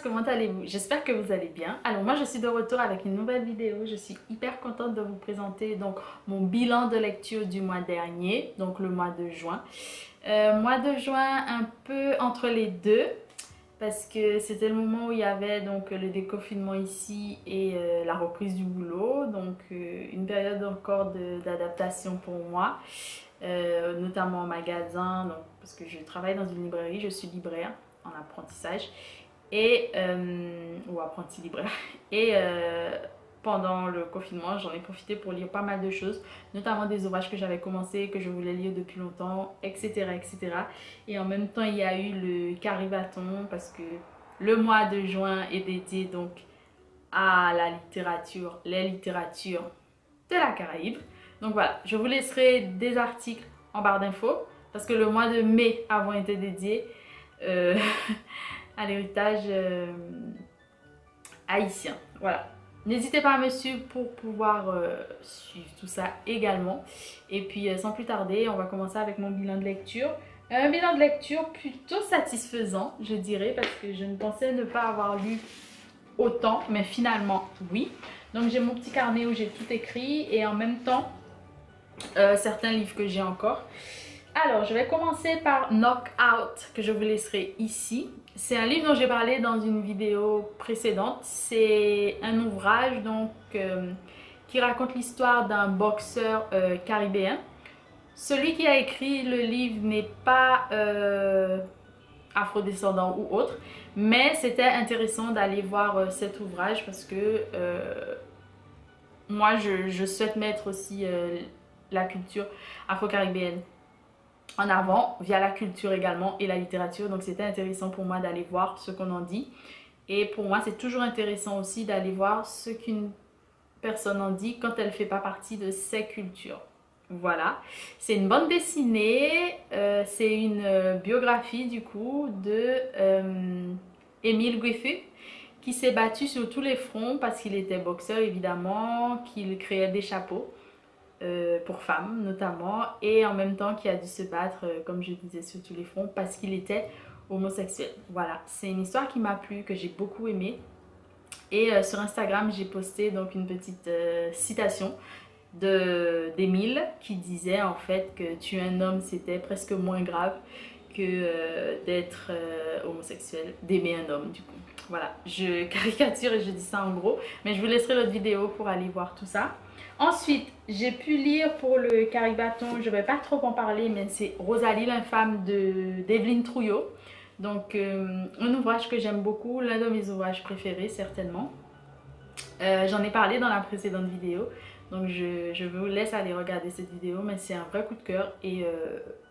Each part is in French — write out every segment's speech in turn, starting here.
comment allez-vous? J'espère que vous allez bien. Alors moi je suis de retour avec une nouvelle vidéo. Je suis hyper contente de vous présenter donc mon bilan de lecture du mois dernier, donc le mois de juin. Mois de juin un peu entre les deux parce que c'était le moment où il y avait donc le déconfinement ici et la reprise du boulot. Donc une période encore d'adaptation pour moi. Notamment en magasin, donc, parce que je travaille dans une librairie, je suis libraire en apprentissage et ou apprenti libraire et pendant le confinement j'en ai profité pour lire pas mal de choses, notamment des ouvrages que j'avais commencé, que je voulais lire depuis longtemps, etc., etc. Et en même temps il y a eu le Caribaton parce que le mois de juin est dédié donc à la littérature, les littératures de la Caraïbe. Donc voilà, je vous laisserai des articles en barre d'infos parce que le mois de mai avant été dédié à l'héritage haïtien. Voilà. N'hésitez pas à me suivre pour pouvoir suivre tout ça également. Et puis sans plus tarder, on va commencer avec mon bilan de lecture. Un bilan de lecture plutôt satisfaisant, je dirais, parce que je ne pensais ne pas avoir lu autant, mais finalement oui. Donc j'ai mon petit carnet où j'ai tout écrit et en même temps certains livres que j'ai encore. Alors je vais commencer par Knockout que je vous laisserai ici. C'est un livre dont j'ai parlé dans une vidéo précédente. C'est un ouvrage donc qui raconte l'histoire d'un boxeur caribéen. Celui qui a écrit le livre n'est pas afrodescendant ou autre, mais c'était intéressant d'aller voir cet ouvrage parce que moi je souhaite mettre aussi la culture afro-caribéenne en avant via la culture également et la littérature. Donc c'était intéressant pour moi d'aller voir ce qu'on en dit. Et pour moi c'est toujours intéressant aussi d'aller voir ce qu'une personne en dit quand elle ne fait pas partie de ses cultures. Voilà, c'est une bande dessinée, c'est une biographie du coup de Émile Gouiffu qui s'est battu sur tous les fronts parce qu'il était boxeur évidemment, qu'il créait des chapeaux pour femmes notamment et en même temps qui a dû se battre comme je disais sur tous les fronts parce qu'il était homosexuel. Voilà, c'est une histoire qui m'a plu, que j'ai beaucoup aimé et sur Instagram j'ai posté donc une petite citation d'Émile qui disait en fait que tuer un homme c'était presque moins grave que d'être homosexuel, d'aimer un homme du coup. Voilà, je caricature et je dis ça en gros, mais je vous laisserai l'autre vidéo pour aller voir tout ça. Ensuite, j'ai pu lire pour le Caribaton, je ne vais pas trop en parler, mais c'est Rosalie l'infâme d'Evelyne Trouillot. Donc, un ouvrage que j'aime beaucoup, l'un de mes ouvrages préférés certainement. J'en ai parlé dans la précédente vidéo, donc je vous laisse aller regarder cette vidéo, mais c'est un vrai coup de cœur et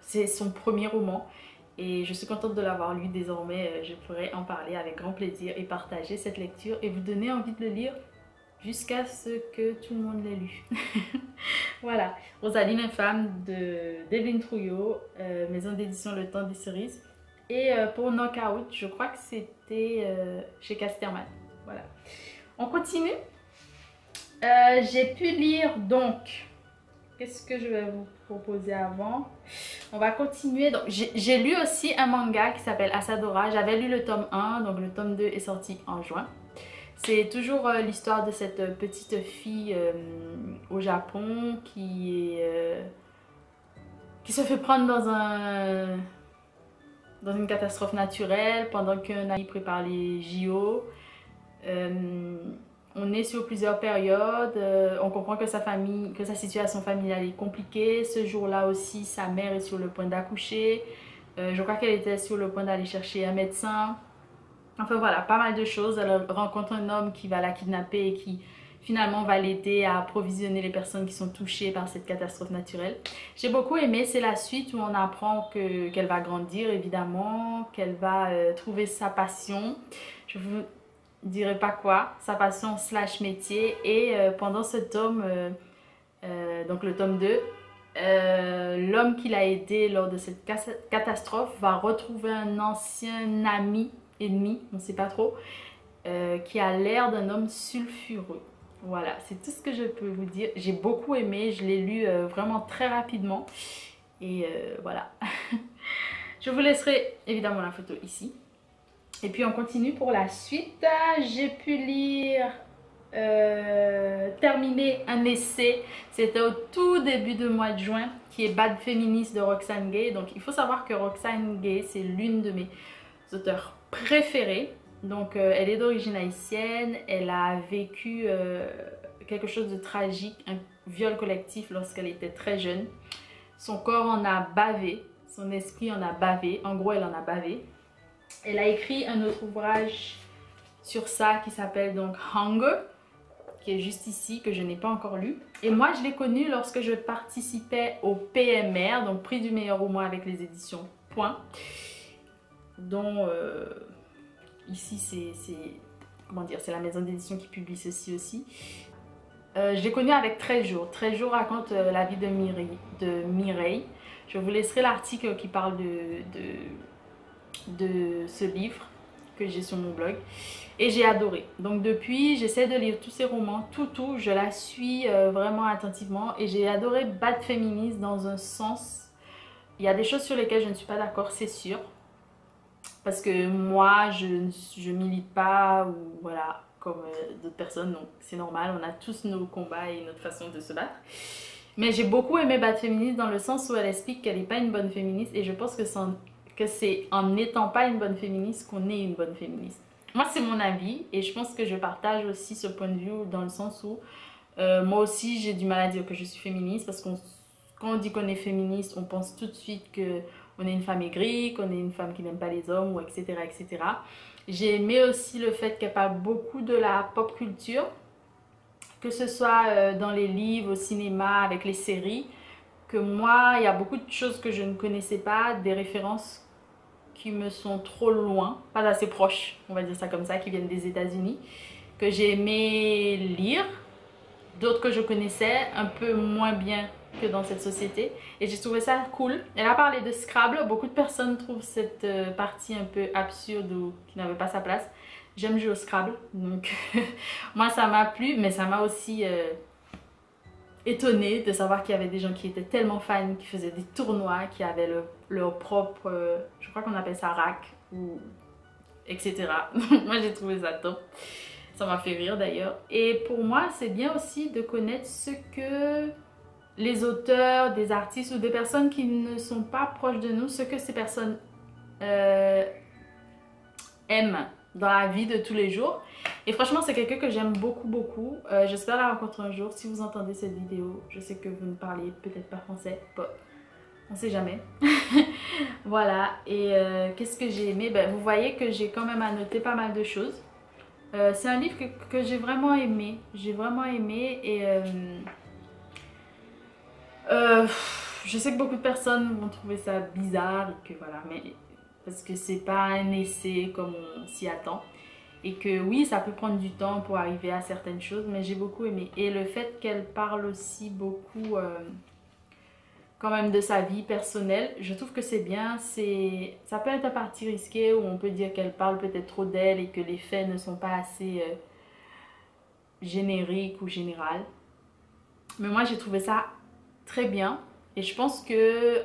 c'est son premier roman. Et je suis contente de l'avoir lu désormais, je pourrai en parler avec grand plaisir et partager cette lecture et vous donner envie de le lire jusqu'à ce que tout le monde l'ait lu. Voilà, Rosalie l'infâme d'Evelyne Trouillot, maison d'édition Le Temps des Cerises. Et pour Knockout, je crois que c'était chez Casterman. Voilà. On continue. J'ai pu lire donc... Qu'est-ce que je vais vous proposer avant? On va continuer. Donc j'ai lu aussi un manga qui s'appelle Asadora. J'avais lu le tome 1, donc le tome 2 est sorti en juin. C'est toujours l'histoire de cette petite fille au Japon qui se fait prendre dans une catastrophe naturelle pendant qu'un ami prépare les JO. On est sur plusieurs périodes, on comprend que sa situation familiale est compliquée. Ce jour-là aussi, sa mère est sur le point d'accoucher. Je crois qu'elle était sur le point d'aller chercher un médecin. Enfin voilà, pas mal de choses. Elle rencontre un homme qui va la kidnapper et qui finalement va l'aider à approvisionner les personnes qui sont touchées par cette catastrophe naturelle. J'ai beaucoup aimé, c'est la suite où on apprend qu'elle va grandir évidemment, qu'elle va trouver sa passion. Je vous dirais pas quoi, sa passion slash métier. Et pendant ce tome, donc le tome 2, l'homme qui l'a aidé lors de cette catastrophe va retrouver un ancien ami, ennemi, on ne sait pas trop, qui a l'air d'un homme sulfureux. Voilà, c'est tout ce que je peux vous dire. J'ai beaucoup aimé, je l'ai lu vraiment très rapidement. Et voilà. Je vous laisserai évidemment la photo ici. Et puis on continue pour la suite. J'ai pu lire, terminer un essai. C'était au tout début du mois de juin, qui est Bad Feminist de Roxane Gay. Donc il faut savoir que Roxane Gay, c'est l'une de mes auteurs préférées. Donc elle est d'origine haïtienne. Elle a vécu quelque chose de tragique, un viol collectif lorsqu'elle était très jeune. Son corps en a bavé, son esprit en a bavé. En gros, elle en a bavé. Elle a écrit un autre ouvrage sur ça qui s'appelle donc Hunger, qui est juste ici, que je n'ai pas encore lu. Et moi, je l'ai connue lorsque je participais au PMR, donc Prix du meilleur roman avec les éditions Point, dont ici c'est la maison d'édition qui publie ceci aussi. Je l'ai connue avec 13 jours. 13 jours raconte la vie de Mireille. Je vous laisserai l'article qui parle de ce livre que j'ai sur mon blog. Et j'ai adoré. Donc depuis, j'essaie de lire tous ses romans, tout. Je la suis vraiment attentivement. Et j'ai adoré Bad Feminist dans un sens. Il y a des choses sur lesquelles je ne suis pas d'accord, c'est sûr. Parce que moi, je milite pas ou voilà, comme d'autres personnes. Donc c'est normal, on a tous nos combats et notre façon de se battre. Mais j'ai beaucoup aimé Bad Feminist dans le sens où elle explique qu'elle n'est pas une bonne féministe. Et je pense que c'est en n'étant pas une bonne féministe qu'on est une bonne féministe. Moi, c'est mon avis et je pense que je partage aussi ce point de vue dans le sens où moi aussi, j'ai du mal à dire que je suis féministe parce que quand on dit qu'on est féministe, on pense tout de suite qu'on est une femme aigrie, qu'on est une femme qui n'aime pas les hommes, ou etc. etc. J'ai aimé aussi le fait qu'elle parle beaucoup de la pop culture, que ce soit dans les livres, au cinéma, avec les séries, que moi, il y a beaucoup de choses que je ne connaissais pas, des références qui me sont trop loin, pas assez proches, on va dire ça comme ça, qui viennent des États-Unis, que j'ai aimé lire, d'autres que je connaissais un peu moins bien que dans cette société, et j'ai trouvé ça cool. Elle a parlé de Scrabble, beaucoup de personnes trouvent cette partie un peu absurde ou qui n'avait pas sa place. J'aime jouer au Scrabble, donc moi ça m'a plu, mais ça m'a aussi étonnée de savoir qu'il y avait des gens qui étaient tellement fans, qui faisaient des tournois, qui avaient leur propre, je crois qu'on appelle ça rack, ou etc. Moi j'ai trouvé ça top. Ça m'a fait rire d'ailleurs. Et pour moi, c'est bien aussi de connaître ce que les auteurs, des artistes ou des personnes qui ne sont pas proches de nous, ce que ces personnes aiment dans la vie de tous les jours. Et franchement, c'est quelqu'un que j'aime beaucoup. J'espère la rencontrer un jour. Si vous entendez cette vidéo, je sais que vous ne parlez peut-être pas français. Bon, on sait jamais. Voilà. Et qu'est-ce que j'ai aimé? Ben, vous voyez que j'ai quand même annoté pas mal de choses. C'est un livre que j'ai vraiment aimé. J'ai vraiment aimé. Et je sais que beaucoup de personnes vont trouver ça bizarre. Et que voilà, mais parce que c'est pas un essai comme on s'y attend. Et que oui, ça peut prendre du temps pour arriver à certaines choses, mais j'ai beaucoup aimé. Et le fait qu'elle parle aussi beaucoup quand même de sa vie personnelle, je trouve que c'est bien. Ça peut être un parti risqué où on peut dire qu'elle parle peut-être trop d'elle et que les faits ne sont pas assez génériques ou générales. Mais moi, j'ai trouvé ça très bien. Et je pense que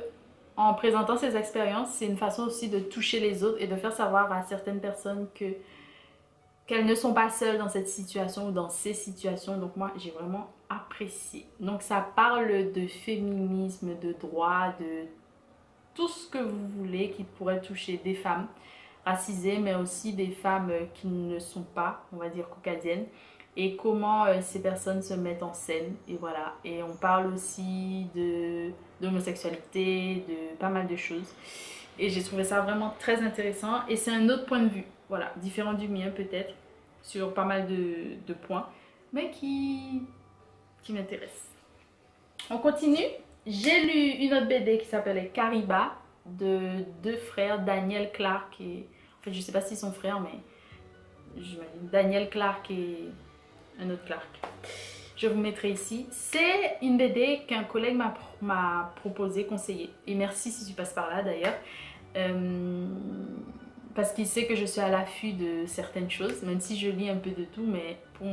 en présentant ces expériences, c'est une façon aussi de toucher les autres et de faire savoir à certaines personnes qu'elles ne sont pas seules dans cette situation ou dans ces situations. Donc moi, j'ai vraiment apprécié. Donc ça parle de féminisme, de droit, de tout ce que vous voulez qui pourrait toucher des femmes racisées, mais aussi des femmes qui ne sont pas, on va dire, caucasiennes. Et comment ces personnes se mettent en scène. Et voilà. Et on parle aussi d'homosexualité, de pas mal de choses. Et j'ai trouvé ça vraiment très intéressant. Et c'est un autre point de vue. Voilà, différent du mien peut-être, sur pas mal de points, mais qui m'intéresse. On continue. J'ai lu une autre BD qui s'appelait Kariba, de deux frères, Daniel Clark et... En fait, je sais pas s'ils sont frères, mais j'imagine Daniel Clark et un autre Clark. Je vous mettrai ici. C'est une BD qu'un collègue m'a proposé, conseillé. Et merci si tu passes par là d'ailleurs. Parce qu'il sait que je suis à l'affût de certaines choses, même si je lis un peu de tout, mais pour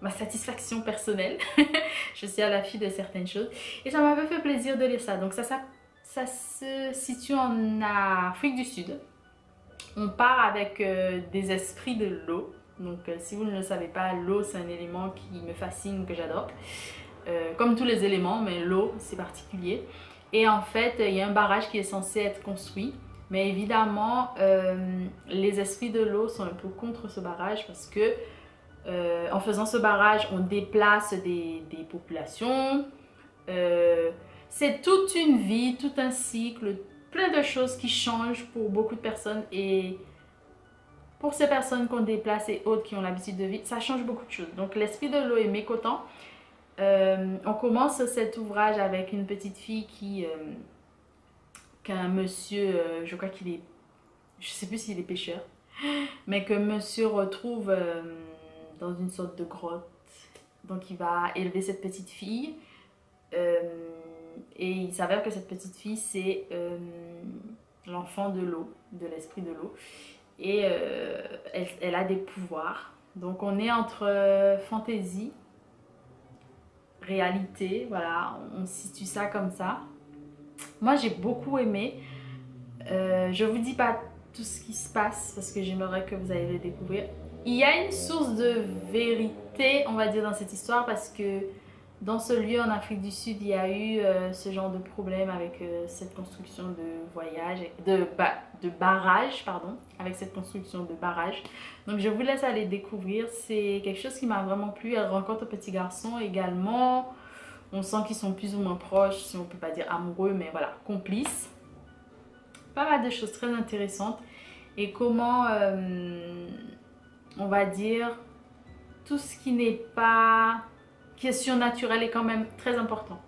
ma satisfaction personnelle, je suis à l'affût de certaines choses. Et ça m'avait fait plaisir de lire ça. Donc ça se situe en Afrique du Sud. On part avec des esprits de l'eau. Donc si vous ne le savez pas, l'eau c'est un élément qui me fascine, que j'adore. Comme tous les éléments, mais l'eau c'est particulier. Et en fait, il y a un barrage qui est censé être construit. Mais évidemment, les esprits de l'eau sont un peu contre ce barrage parce que en faisant ce barrage, on déplace des populations. C'est toute une vie, tout un cycle, plein de choses qui changent pour beaucoup de personnes. Et pour ces personnes qu'on déplace et autres qui ont l'habitude de vivre, ça change beaucoup de choses. Donc l'esprit de l'eau est mécontent. On commence cet ouvrage avec une petite fille qu'un monsieur, je crois qu'il est, je sais plus s'il est pêcheur, mais que monsieur retrouve dans une sorte de grotte. Donc il va élever cette petite fille et il s'avère que cette petite fille c'est l'enfant de l'eau, de l'esprit de l'eau, et elle a des pouvoirs. Donc on est entre fantaisie, réalité, voilà, on situe ça comme ça. Moi j'ai beaucoup aimé. Je vous dis pas tout ce qui se passe parce que j'aimerais que vous allez le découvrir. Il y a une source de vérité, on va dire, dans cette histoire parce que dans ce lieu en Afrique du Sud, il y a eu ce genre de problème avec cette construction de barrage, pardon, avec cette construction de barrage. Donc je vous laisse aller découvrir, c'est quelque chose qui m'a vraiment plu. Elle rencontre un petit garçon également, on sent qu'ils sont plus ou moins proches, si on peut pas dire amoureux, mais voilà, complices. Pas mal de choses très intéressantes et comment, on va dire, tout ce qui n'est pas question naturelle est quand même très important.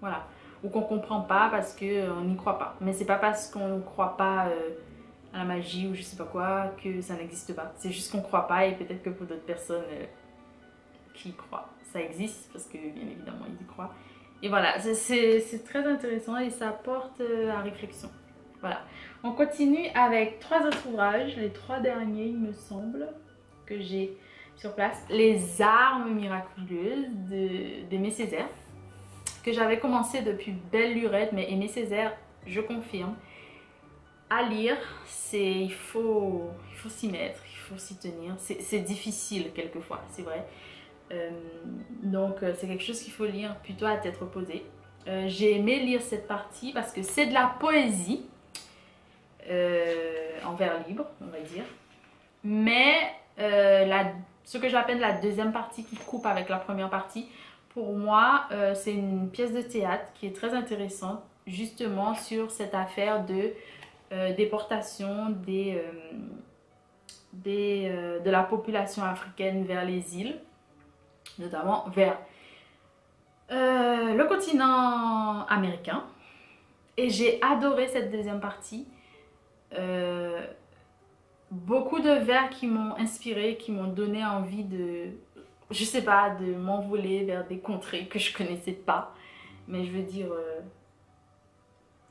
Voilà. Ou qu'on comprend pas parce qu'on n'y croit pas. Mais c'est pas parce qu'on ne croit pas à la magie ou je sais pas quoi que ça n'existe pas. C'est juste qu'on croit pas et peut-être que pour d'autres personnes qui y croient, ça existe parce que bien évidemment ils y croient. Et voilà, c'est très intéressant et ça porte à réflexion. Voilà. On continue avec 3 autres ouvrages, les 3 derniers il me semble que j'ai sur place. Les armes miraculeuses d'Aimé Césaire, que j'avais commencé depuis belle lurette, mais Aimé Césaire, je confirme, à lire, il faut s'y mettre, il faut s'y tenir. C'est difficile quelquefois, c'est vrai. Donc c'est quelque chose qu'il faut lire plutôt à tête reposée. J'ai aimé lire cette partie parce que c'est de la poésie en vers libre, on va dire. Mais ce que j'appelle la deuxième partie qui coupe avec la première partie, pour moi, c'est une pièce de théâtre qui est très intéressante, justement sur cette affaire de déportation de la population africaine vers les îles, notamment vers le continent américain. Et j'ai adoré cette deuxième partie. Beaucoup de vers qui m'ont inspiré, qui m'ont donné envie de, je sais pas, de m'envoler vers des contrées que je connaissais pas. Mais je veux dire,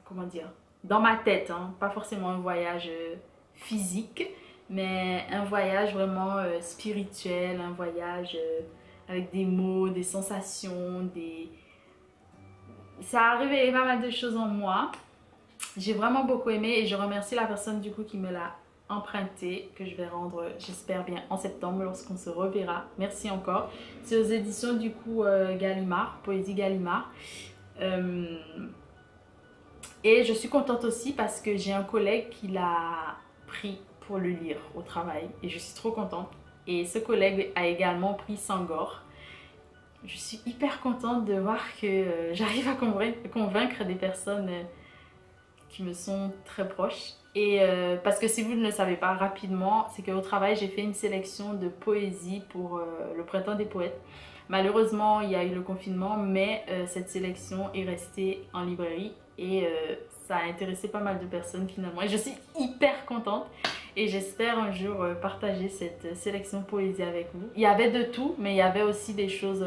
comment dire, dans ma tête, hein, pas forcément un voyage physique, mais un voyage vraiment spirituel, un voyage avec des mots, des sensations, ça a réveillé pas mal de choses en moi. J'ai vraiment beaucoup aimé et je remercie la personne du coup qui me l'a emprunté, que je vais rendre, j'espère bien, en septembre lorsqu'on se reverra. Merci encore. C'est aux éditions du coup Gallimard, Poésie Gallimard. Et je suis contente aussi parce que j'ai un collègue qui l'a pris pour le lire au travail et je suis trop contente. Et ce collègue a également pris Sangor. Je suis hyper contente de voir que j'arrive à convaincre des personnes qui me sont très proches. Et parce que si vous ne le savez pas rapidement, c'est qu'au travail j'ai fait une sélection de poésie pour le printemps des poètes. Malheureusement il y a eu le confinement, mais cette sélection est restée en librairie et ça a intéressé pas mal de personnes finalement. Et je suis hyper contente et j'espère un jour partager cette sélection poésie avec vous. Il y avait de tout, mais il y avait aussi des choses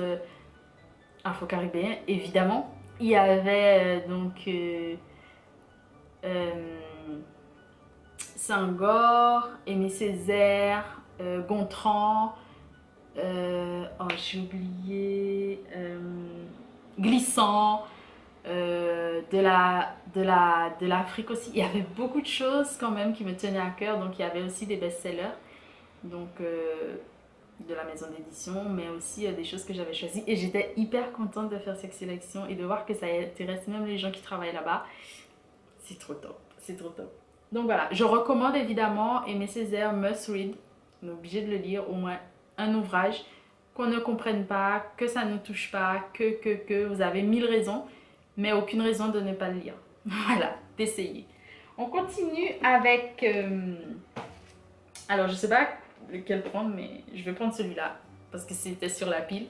afro-caribéennes évidemment. Il y avait donc Senghor, Aimé Césaire, Gontran, oh j'ai oublié, Glissant, de l'Afrique aussi. Il y avait beaucoup de choses quand même qui me tenaient à cœur. Donc il y avait aussi des best-sellers. Donc de la maison d'édition, mais aussi des choses que j'avais choisies. Et j'étais hyper contente de faire cette sélection et de voir que ça intéresse même les gens qui travaillent là-bas. C'est trop top, c'est trop top. Donc voilà, je recommande évidemment Aimé Césaire, Must Read. On est obligé de le lire, au moins un ouvrage, qu'on ne comprenne pas, que ça ne touche pas, que vous avez 1000 raisons, mais aucune raison de ne pas le lire. Voilà, d'essayer. On continue avec... alors je sais pas lequel prendre, mais je vais prendre celui-là parce que c'était sur la pile.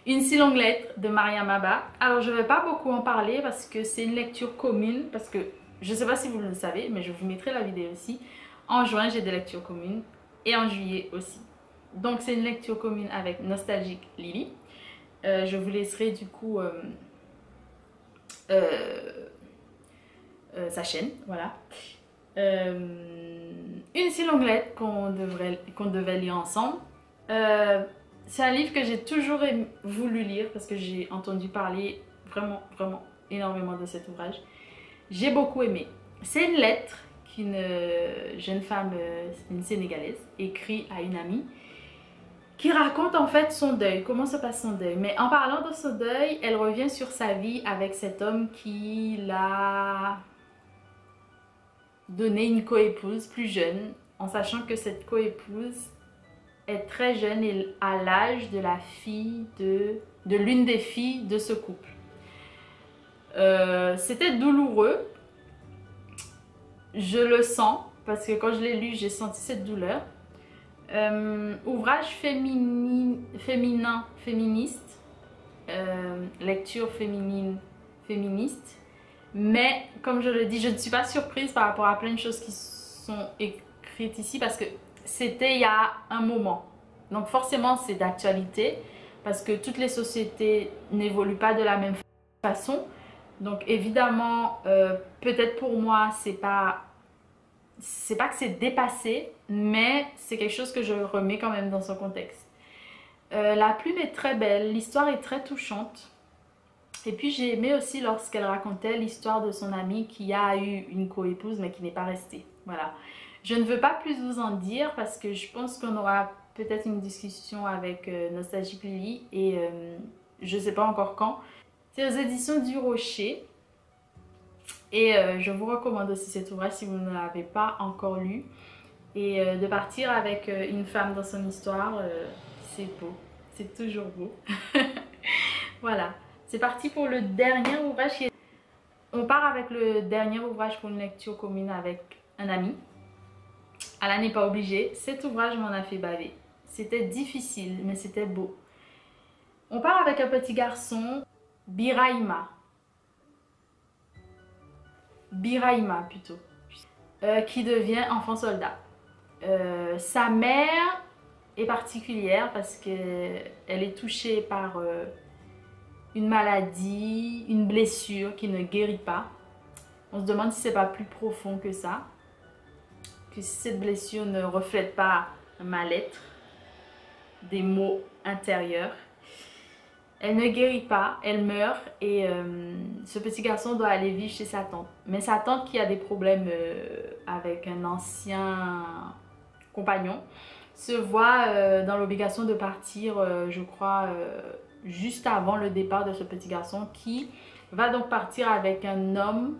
Une si longue lettre de Mariam Abba. Alors je ne vais pas beaucoup en parler parce que c'est une lecture commune, parce que je ne sais pas si vous le savez, mais je vous mettrai la vidéo aussi. En juin, j'ai des lectures communes et en juillet aussi. Donc c'est une lecture commune avec Nostalgique Lily. Je vous laisserai du coup sa chaîne, voilà. Une si longue lettre qu'on devait lire ensemble. C'est un livre que j'ai toujours voulu lire parce que j'ai entendu parler vraiment énormément de cet ouvrage. J'ai beaucoup aimé. C'est une lettre qu'une jeune femme, une Sénégalaise, écrit à une amie qui raconte en fait son deuil, comment se passe son deuil. Mais en parlant de son deuil, elle revient sur sa vie avec cet homme qui l'a donné une coépouse plus jeune, en sachant que cette coépouse est très jeune et à l'âge de la fille de l'une des filles de ce couple. C'était douloureux, je le sens, parce que quand je l'ai lu, j'ai senti cette douleur. Ouvrage féminin, féministe, lecture féminine, féministe. Mais comme je le dis, je ne suis pas surprise par rapport à plein de choses qui sont écrites ici parce que c'était il y a un moment. Donc forcément c'est d'actualité parce que toutes les sociétés n'évoluent pas de la même façon. Donc évidemment, peut-être pour moi, c'est pas que c'est dépassé, mais c'est quelque chose que je remets quand même dans son contexte. La plume est très belle, l'histoire est très touchante. Et puis j'ai aimé aussi lorsqu'elle racontait l'histoire de son amie qui a eu une coépouse mais qui n'est pas restée. Voilà. Je ne veux pas plus vous en dire parce que je pense qu'on aura peut-être une discussion avec Nostalgique Lily et je ne sais pas encore quand. C'est aux éditions du Rocher et je vous recommande aussi cet ouvrage si vous ne l'avez pas encore lu. Et de partir avec une femme dans son histoire, c'est beau, c'est toujours beau. Voilà. C'est parti pour le dernier ouvrage. On part avec le dernier ouvrage pour une lecture commune avec un ami. Allah n'est pas obligé. Cet ouvrage m'en a fait baver. C'était difficile, mais c'était beau. On part avec un petit garçon, Biraima. Biraima plutôt. Qui devient enfant soldat. Sa mère est particulière parce qu'elle est touchée par... une maladie, une blessure qui ne guérit pas. On se demande si c'est pas plus profond que ça. Que si cette blessure ne reflète pas un mal-être, des maux intérieurs. Elle ne guérit pas, elle meurt et ce petit garçon doit aller vivre chez sa tante. Mais sa tante qui a des problèmes avec un ancien compagnon se voit dans l'obligation de partir, je crois... juste avant le départ de ce petit garçon qui va donc partir avec un homme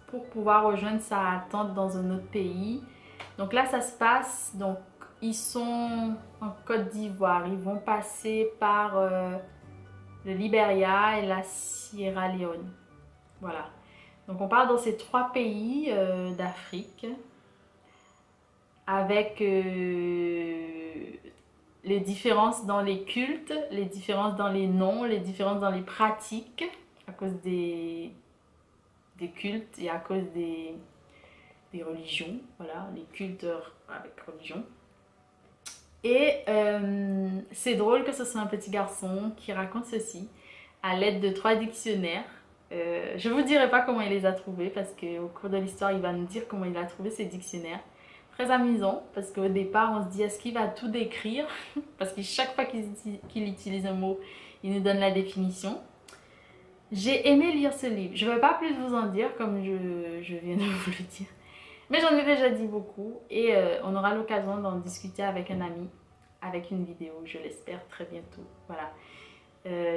pour pouvoir rejoindre sa tante dans un autre pays. Donc là ça se passe, donc ils sont en Côte d'Ivoire, ils vont passer par le Libéria et la Sierra Leone. Voilà, donc on part dans ces 3 pays d'Afrique avec les différences dans les cultes, les différences dans les noms, les différences dans les pratiques à cause des cultes et à cause des religions, voilà, les cultes avec religion. Et c'est drôle que ce soit un petit garçon qui raconte ceci à l'aide de 3 dictionnaires. Je ne vous dirai pas comment il les a trouvés parce qu'au cours de l'histoire, il va nous dire comment il a trouvé ces dictionnaires. Très amusant parce qu'au départ on se dit est-ce qu'il va tout décrire parce que chaque fois qu'il utilise un mot il nous donne la définition. J'ai aimé lire ce livre. Je ne vais pas plus vous en dire comme je viens de vous le dire. Mais j'en ai déjà dit beaucoup et on aura l'occasion d'en discuter avec un ami, avec une vidéo, je l'espère, très bientôt. Voilà.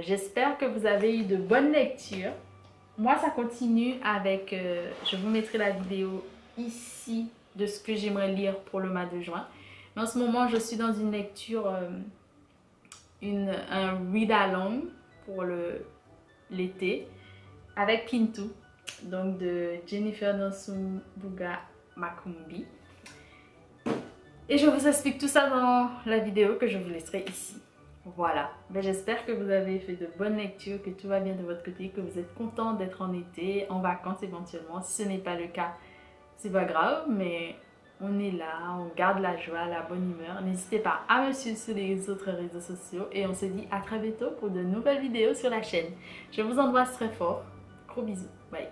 J'espère que vous avez eu de bonnes lectures. Moi, ça continue avec... je vous mettrai la vidéo ici de ce que j'aimerais lire pour le mois de juin. Mais en ce moment, je suis dans une lecture, un read-along pour l'été avec Pintu, donc de Jennifer Nosumbuga Makumbi. Et je vous explique tout ça dans la vidéo que je vous laisserai ici. Voilà, ben, j'espère que vous avez fait de bonnes lectures, que tout va bien de votre côté, que vous êtes content d'être en été, en vacances éventuellement. Si ce n'est pas le cas, c'est pas grave, mais on est là, on garde la joie, la bonne humeur. N'hésitez pas à me suivre sur les autres réseaux sociaux et on se dit à très bientôt pour de nouvelles vidéos sur la chaîne. Je vous embrasse très fort. Gros bisous. Bye.